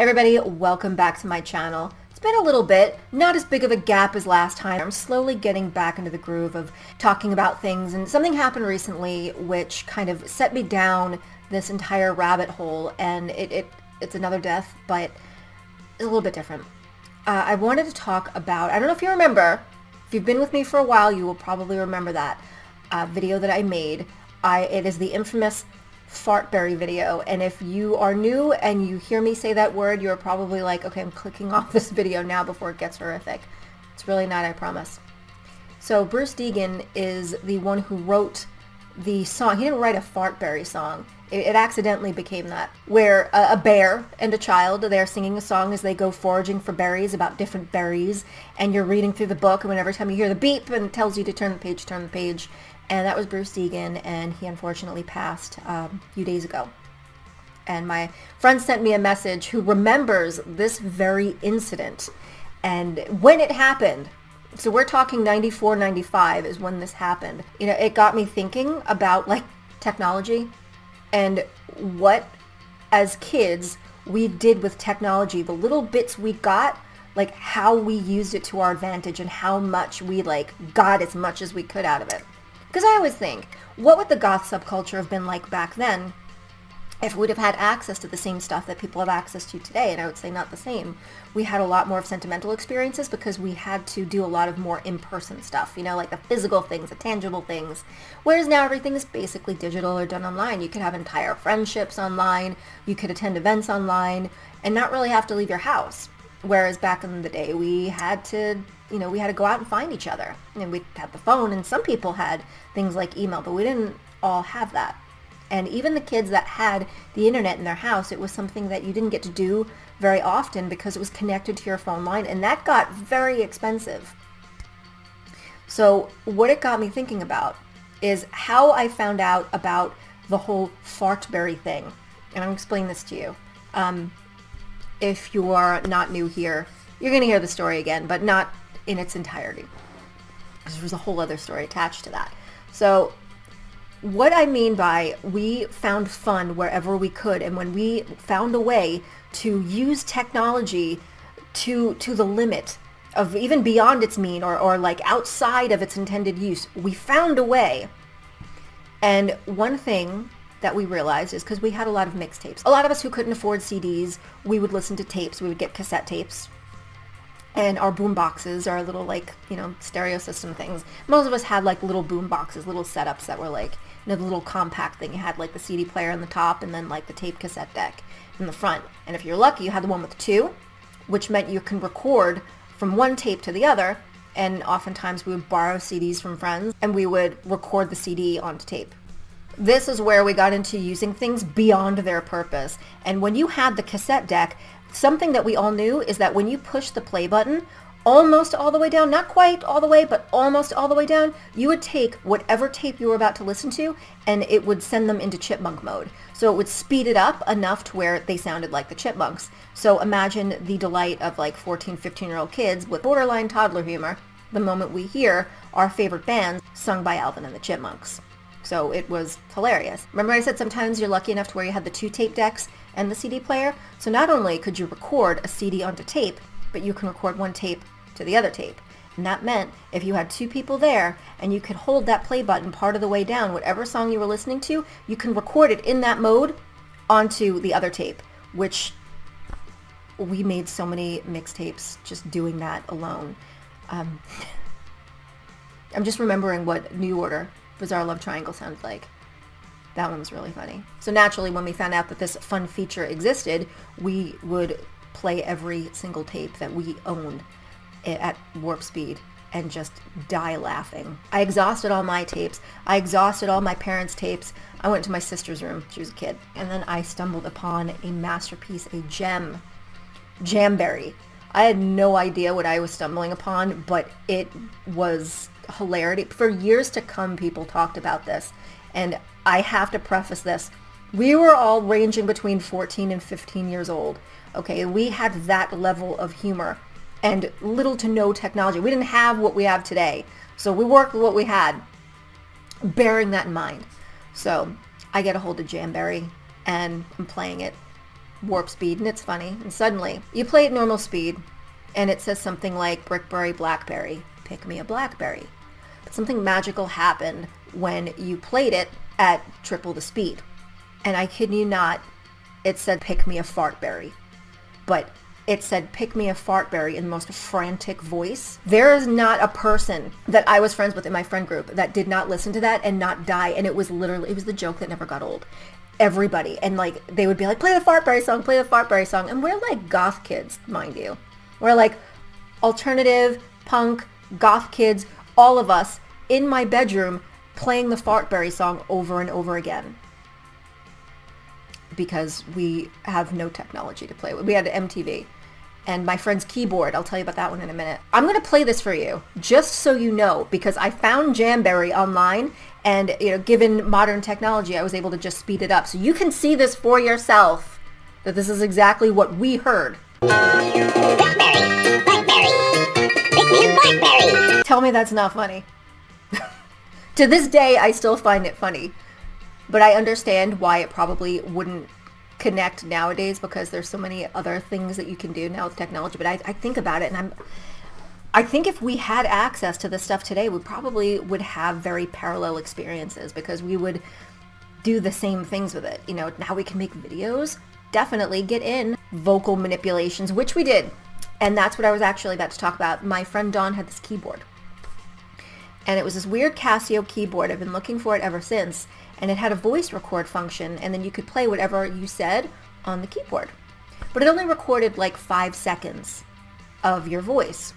Hey everybody, welcome back to my channel. It's been a little bit, not as big of a gap as last time. I'm slowly getting back into the groove of talking about things, and something happened recently which kind of set me down this entire rabbit hole, and it's another death, but it's a little bit different. I wanted to talk about, I don't know if you remember, if you've been with me for a while, you will probably remember that video that I made. It is the infamous fartberry video, and if you are new and you hear me say that word, you're probably like, okay, I'm clicking off this video now before it gets horrific. It's really not, I promise. So Bruce Degan is the one who wrote the song. He didn't write a fartberry song. It accidentally became that, where a bear and a child, they're singing a song as they go foraging for berries, about different berries, and you're reading through the book, and every time you hear the beep and it tells you to turn the page. And that was Bruce Degan, and he unfortunately passed a few days ago. And my friend sent me a message who remembers this very incident and when it happened. So we're talking 94, 95 is when this happened. You know, it got me thinking about like technology and what as kids we did with technology, the little bits we got, like how we used it to our advantage and how much we like got as much as we could out of it. Because I always think, what would the goth subculture have been like back then if we'd have had access to the same stuff that people have access to today? And I would say not the same. We had a lot more of sentimental experiences because we had to do a lot of more in-person stuff, you know, like the physical things, the tangible things. Whereas now everything is basically digital or done online. You could have entire friendships online, you could attend events online, and not really have to leave your house. Whereas back in the day, we had to, we had to go out and find each other. And we had the phone, and some people had things like email, but we didn't all have that. And even the kids that had the internet in their house, it was something that you didn't get to do very often because it was connected to your phone line, and that got very expensive. So what it got me thinking about is how I found out about the whole fartberry thing. And I'm going to explain this to you. If you are not new here, you're going to hear the story again, but not in its entirety. There's a whole other story attached to that. So what I mean by we found fun wherever we could, and when we found a way to use technology to the limit of even beyond its mean or like outside of its intended use, we found a way. And one thing that we realized is because we had a lot of mixtapes. A lot of us who couldn't afford CDs, we would listen to tapes. We would get cassette tapes. And our boom boxes, our little like, stereo system things. Most of us had like little boom boxes, little setups that were like, the little compact thing. You had like the CD player on the top and then like the tape cassette deck in the front. And if you're lucky, you had the one with two, which meant you can record from one tape to the other. And oftentimes we would borrow CDs from friends and we would record the CD onto tape. This is where we got into using things beyond their purpose. And when you had the cassette deck, something that we all knew is that when you push the play button almost all the way down, not quite all the way, but almost all the way down, you would take whatever tape you were about to listen to and it would send them into chipmunk mode. So it would speed it up enough to where they sounded like the chipmunks. So imagine the delight of like 14, 15-year-old kids with borderline toddler humor the moment we hear our favorite bands sung by Alvin and the Chipmunks. So it was hilarious. Remember I said sometimes you're lucky enough to where you had the two tape decks and the CD player? So not only could you record a CD onto tape, but you can record one tape to the other tape. And that meant if you had two people there and you could hold that play button part of the way down, whatever song you were listening to, you can record it in that mode onto the other tape, which we made so many mixtapes just doing that alone. I'm just remembering what New Order, Bizarre Love Triangle sounded like. That one was really funny. So naturally, when we found out that this fun feature existed, we would play every single tape that we owned at warp speed and just die laughing. I exhausted all my tapes. I exhausted all my parents' tapes. I went to my sister's room. She was a kid. And then I stumbled upon a masterpiece, a gem, Jamberry. I had no idea what I was stumbling upon, but it was hilarity. For years to come, people talked about this. And I have to preface this. We were all ranging between 14 and 15 years old. Okay, we had that level of humor and little to no technology. We didn't have what we have today. So we worked with what we had, bearing that in mind. So I get a hold of Jamberry and I'm playing it warp speed, and it's funny. And suddenly, you play at normal speed, and it says something like Brickberry, Blackberry, pick me a Blackberry. But something magical happened when you played it at triple the speed. And I kid you not, it said pick me a Fartberry. But it said pick me a Fartberry in the most frantic voice. There is not a person that I was friends with in my friend group that did not listen to that and not die. And it was the joke that never got old. Everybody. And like, they would be like, play the Fartberry song, play the Fartberry song. And we're like goth kids, mind you. We're like alternative, punk, goth kids, all of us in my bedroom playing the Fartberry song over and over again. Because we have no technology to play with. We had an MTV. And my friend's keyboard, I'll tell you about that one in a minute. I'm going to play this for you, just so you know, because I found Jamberry online, and given modern technology, I was able to just speed it up. So you can see this for yourself, that this is exactly what we heard. Blackberry, Blackberry, pick me a Blackberry. Tell me that's not funny. To this day, I still find it funny. But I understand why it probably wouldn't connect nowadays, because there's so many other things that you can do now with technology. But I think about it, and I think if we had access to this stuff today, we probably would have very parallel experiences, because we would do the same things with it. Now we can make videos, definitely get in vocal manipulations, which we did. And that's what I was actually about to talk about. My friend Dawn had this keyboard. And it was this weird Casio keyboard. I've been looking for it ever since. And it had a voice record function, and then you could play whatever you said on the keyboard. But it only recorded like 5 seconds of your voice.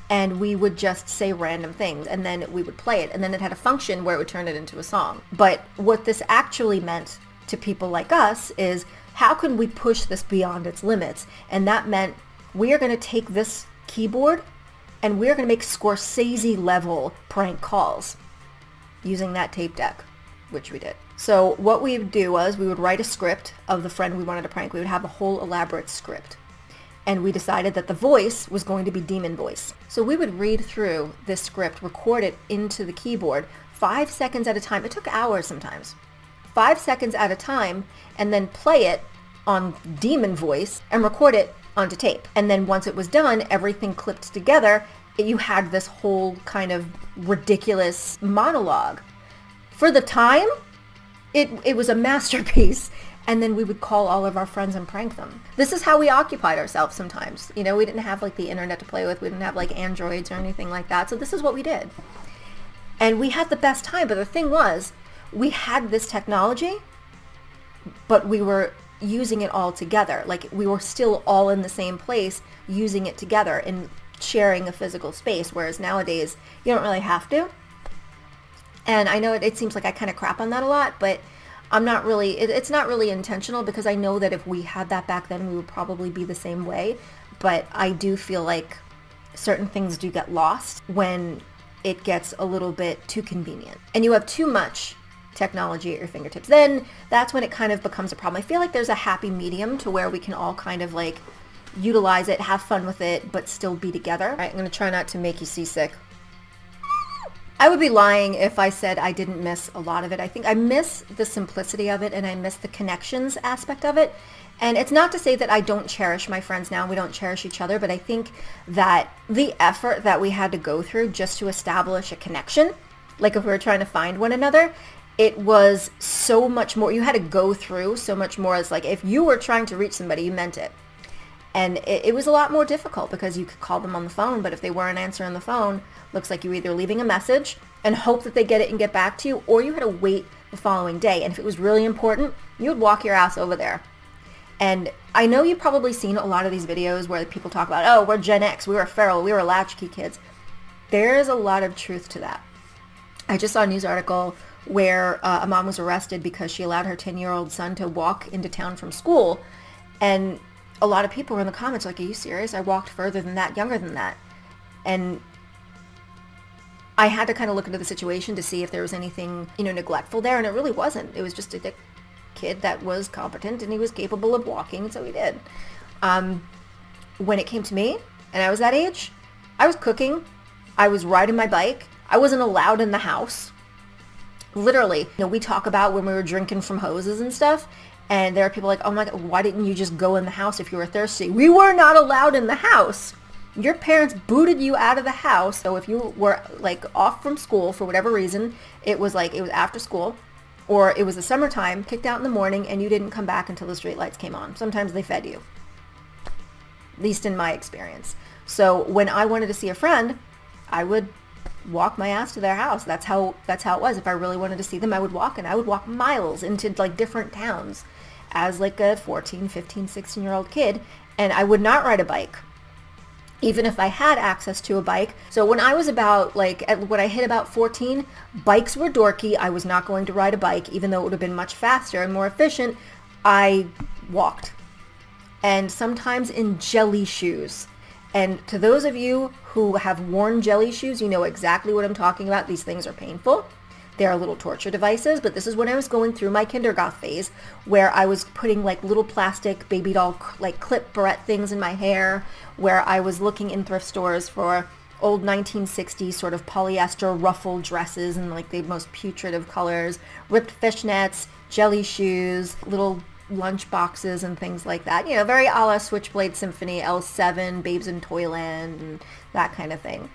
And we would just say random things, and then we would play it. And then it had a function where it would turn it into a song. But what this actually meant to people like us is, how can we push this beyond its limits? And that meant we are going to take this keyboard and we're going to make Scorsese level prank calls using that tape deck, which we did. So what we would do was we would write a script of the friend we wanted to prank. We would have a whole elaborate script. And we decided that the voice was going to be demon voice. So we would read through this script, record it into the keyboard 5 seconds at a time. It took hours sometimes. 5 seconds at a time, and then play it on demon voice and record it onto tape. And then once it was done, everything clipped together. You had this whole kind of ridiculous monologue. For the time, it was a masterpiece. And then we would call all of our friends and prank them. This is how we occupied ourselves sometimes. We didn't have like the internet to play with. We didn't have like Androids or anything like that. So this is what we did. And we had the best time. But the thing was, we had this technology, but we were using it all together. Like, we were still all in the same place using it together and sharing a physical space. Whereas nowadays, you don't really have to. And I know it seems like I kind of crap on that a lot, but I'm not really, it's not really intentional, because I know that if we had that back then, we would probably be the same way. But I do feel like certain things do get lost when it gets a little bit too convenient. And you have too much technology at your fingertips. Then that's when it kind of becomes a problem. I feel like there's a happy medium to where we can all kind of like utilize it, have fun with it, but still be together. All right, I'm going to try not to make you seasick. I would be lying if I said I didn't miss a lot of it. I think I miss the simplicity of it, and I miss the connections aspect of it. And it's not to say that I don't cherish my friends now, we don't cherish each other, but I think that the effort that we had to go through just to establish a connection, like if we were trying to find one another, it was so much more. You had to go through so much more. As like, if you were trying to reach somebody, you meant it. And it was a lot more difficult, because you could call them on the phone, but if they weren't answering the phone, looks like you were either leaving a message and hope that they get it and get back to you, or you had to wait the following day. And if it was really important, you would walk your ass over there. And I know you've probably seen a lot of these videos where people talk about, oh, we're Gen X, we were feral, we were latchkey kids. There's a lot of truth to that. I just saw a news article where a mom was arrested because she allowed her 10-year-old son to walk into town from school. And a lot of people were in the comments like, are you serious? I walked further than that, younger than that. And I had to kind of look into the situation to see if there was anything, neglectful there. And it really wasn't. It was just a kid that was competent and he was capable of walking. And so he did. When it came to me and I was that age, I was cooking. I was riding my bike. I wasn't allowed in the house. Literally, we talk about when we were drinking from hoses and stuff. And there are people like, oh my God, why didn't you just go in the house if you were thirsty? We were not allowed in the house. Your parents booted you out of the house. So if you were like off from school for whatever reason, it was after school, or it was the summertime, kicked out in the morning, and you didn't come back until the street lights came on. Sometimes they fed you, at least in my experience. So when I wanted to see a friend, I would walk my ass to their house. That's how it was. If I really wanted to see them, I would walk, and I would walk miles into like different towns as like a 14, 15, 16-year-old kid, and I would not ride a bike, even if I had access to a bike. So when I was about when I hit about 14, bikes were dorky. I was not going to ride a bike, even though it would have been much faster and more efficient. I walked, and sometimes in jelly shoes. And to those of you who have worn jelly shoes, you know exactly what I'm talking about. These things are painful. They are little torture devices, but this is when I was going through my kindergarten phase, where I was putting like little plastic baby doll like clip barrette things in my hair, where I was looking in thrift stores for old 1960s sort of polyester ruffled dresses in like the most putrid of colors, ripped fishnets, jelly shoes, little lunch boxes and things like that. You know, very a la Switchblade Symphony, L7, Babes in Toyland, and that kind of thing.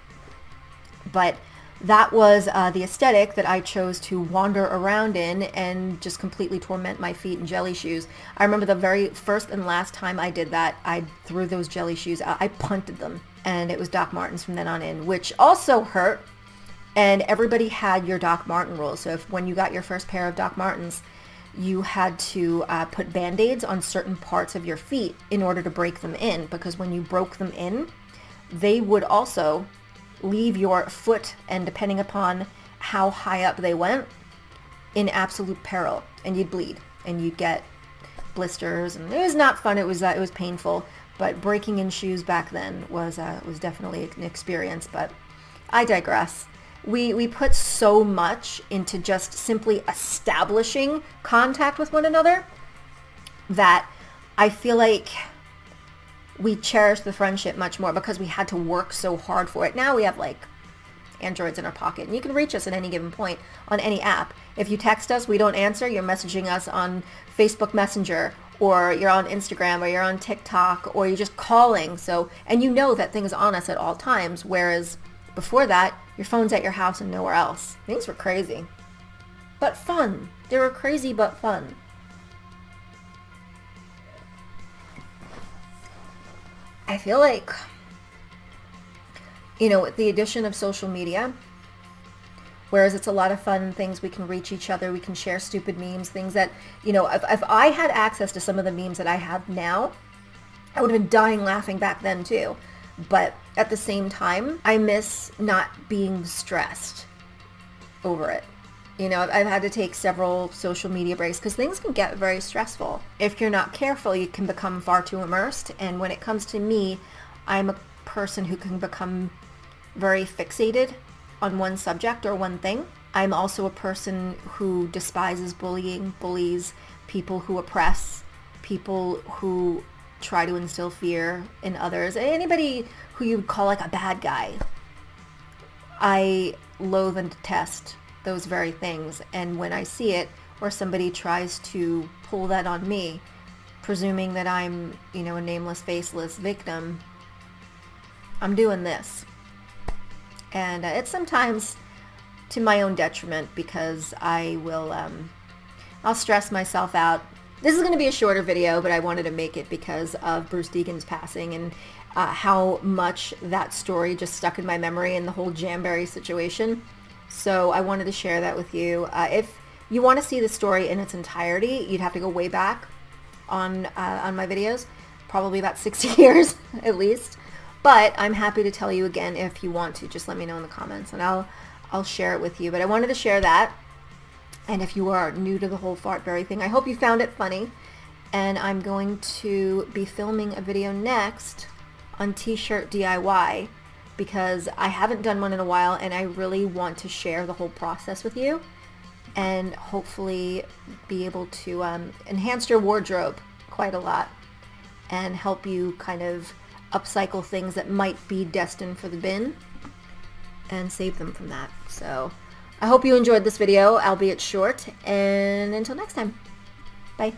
But that was the aesthetic that I chose to wander around in and just completely torment my feet in jelly shoes. I remember the very first and last time I did that, I threw those jelly shoes out. I punted them, and it was Doc Martens from then on in, which also hurt. And everybody had your Doc Marten rules. So when you got your first pair of Doc Martens, you had to put Band-Aids on certain parts of your feet in order to break them in, because when you broke them in, they would also leave your foot, and depending upon how high up they went, in absolute peril, and you'd bleed and you'd get blisters, and it was not fun. It was painful, but breaking in shoes back then was definitely an experience. But I digress. We put so much into just simply establishing contact with one another that I feel like we cherish the friendship much more because we had to work so hard for it. Now we have like Androids in our pocket, and you can reach us at any given point on any app. If you text us, we don't answer, you're messaging us on Facebook Messenger, or you're on Instagram, or you're on TikTok, or you're just calling. So, and you know that thing's on us at all times, whereas before that, your phone's at your house and nowhere else. Things were crazy, but fun. They were crazy but fun. I feel like, you know, with the addition of social media, whereas it's a lot of fun things, we can reach each other, we can share stupid memes, things that, you know, if I had access to some of the memes that I have now, I would have been dying laughing back then too. But at the same time, I miss not being stressed over it. You know, I've had to take several social media breaks because things can get very stressful. If you're not careful, you can become far too immersed. And when it comes to me, I'm a person who can become very fixated on one subject or one thing. I'm also a person who despises bullying, bullies, people who oppress, people who try to instill fear in others, anybody who you would call like a bad guy. I loathe and detest those very things, and when I see it, or somebody tries to pull that on me, presuming that I'm, you know, a nameless, faceless victim, I'm doing this. And it's sometimes to my own detriment, because I will, I'll stress myself out. This is going to be a shorter video, but I wanted to make it because of Bruce Degan's passing and how much that story just stuck in my memory and the whole Jamberry situation. So I wanted to share that with you. If you want to see the story in its entirety, you'd have to go way back on my videos, probably about 60 years at least. But I'm happy to tell you again if you want to. Just let me know in the comments, and I'll share it with you. But I wanted to share that. And if you are new to the whole Fartberry thing, I hope you found it funny. And I'm going to be filming a video next on t-shirt DIY, because I haven't done one in a while, and I really want to share the whole process with you and hopefully be able to enhance your wardrobe quite a lot and help you kind of upcycle things that might be destined for the bin and save them from that. So I hope you enjoyed this video, albeit short, and until next time, bye.